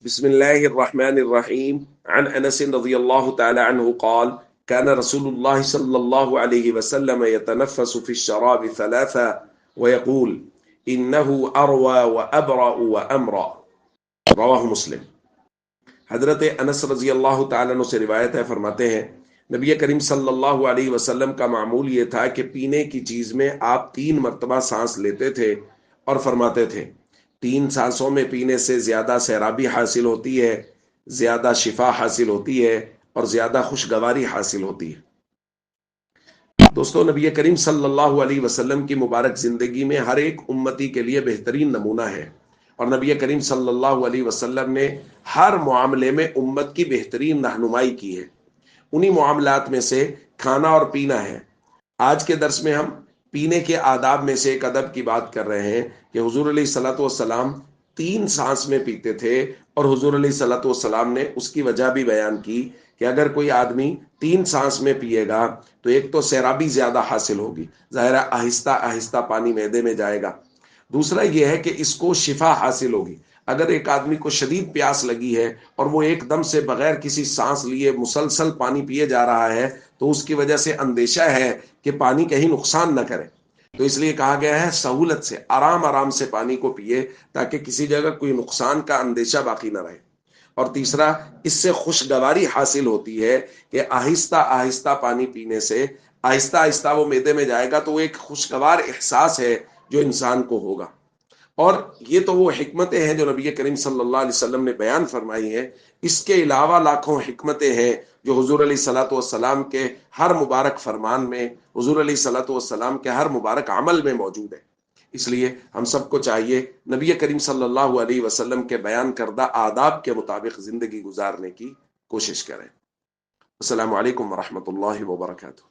بسم الله الرحمن الرحيم عن أنس رضي الله تعالى عنه قال كان رسول الله صلى الله عليه وسلم يتنفس في الشراب ثلاثا ويقول إنه أروى وأبرأ وأمرأ رواہ مسلم۔ حضرت انس رضی اللہ تعالیٰ عنہ سے روایت ہے، فرماتے ہیں نبی کریم صلی اللہ علیہ وسلم کا معمول یہ تھا کہ پینے کی چیز میں آپ 3 مرتبہ سانس لیتے تھے اور فرماتے تھے 3 سانسوں میں پینے سے زیادہ سیرابی حاصل ہوتی ہے، زیادہ شفا حاصل ہوتی ہے اور زیادہ خوشگواری حاصل ہوتی ہے۔ دوستو، نبی کریم صلی اللہ علیہ وسلم کی مبارک زندگی میں ہر ایک امتی کے لیے بہترین نمونہ ہے، اور نبی کریم صلی اللہ علیہ وسلم نے ہر معاملے میں امت کی بہترین رہنمائی کی ہے۔ انہی معاملات میں سے کھانا اور پینا ہے۔ آج کے درس میں ہم پینے کے آداب میں سے ایک ادب کی بات کر رہے ہیں کہ حضور علیہ الصلوۃ والسلام 3 سانس میں پیتے تھے، اور حضور علیہ الصلوۃ والسلام نے اس کی وجہ بھی بیان کی کہ اگر کوئی آدمی 3 سانس میں پیے گا تو ایک تو سیرابی زیادہ حاصل ہوگی، ظاہرہ آہستہ آہستہ پانی معدے میں جائے گا۔ دوسرا یہ ہے کہ اس کو شفا حاصل ہوگی۔ اگر ایک آدمی کو شدید پیاس لگی ہے اور وہ ایک دم سے بغیر کسی سانس لیے مسلسل پانی پیے جا رہا ہے تو اس کی وجہ سے اندیشہ ہے کہ پانی کہیں نقصان نہ کرے، تو اس لیے کہا گیا ہے سہولت سے آرام آرام سے پانی کو پیے تاکہ کسی جگہ کوئی نقصان کا اندیشہ باقی نہ رہے۔ اور تیسرا، اس سے خوشگواری حاصل ہوتی ہے کہ آہستہ آہستہ پانی پینے سے آہستہ آہستہ وہ معدے میں جائے گا تو وہ ایک خوشگوار احساس ہے جو انسان کو ہوگا۔ اور یہ تو وہ حکمتیں ہیں جو نبی کریم صلی اللہ علیہ وسلم نے بیان فرمائی ہیں، اس کے علاوہ لاکھوں حکمتیں ہیں جو حضور علیہ الصلوۃ والسلام کے ہر مبارک فرمان میں، حضور علیہ الصلوۃ والسلام کے ہر مبارک عمل میں موجود ہے۔ اس لیے ہم سب کو چاہیے نبی کریم صلی اللہ علیہ وسلم کے بیان کردہ آداب کے مطابق زندگی گزارنے کی کوشش کریں۔ السلام علیکم ورحمۃ اللہ وبرکاتہ۔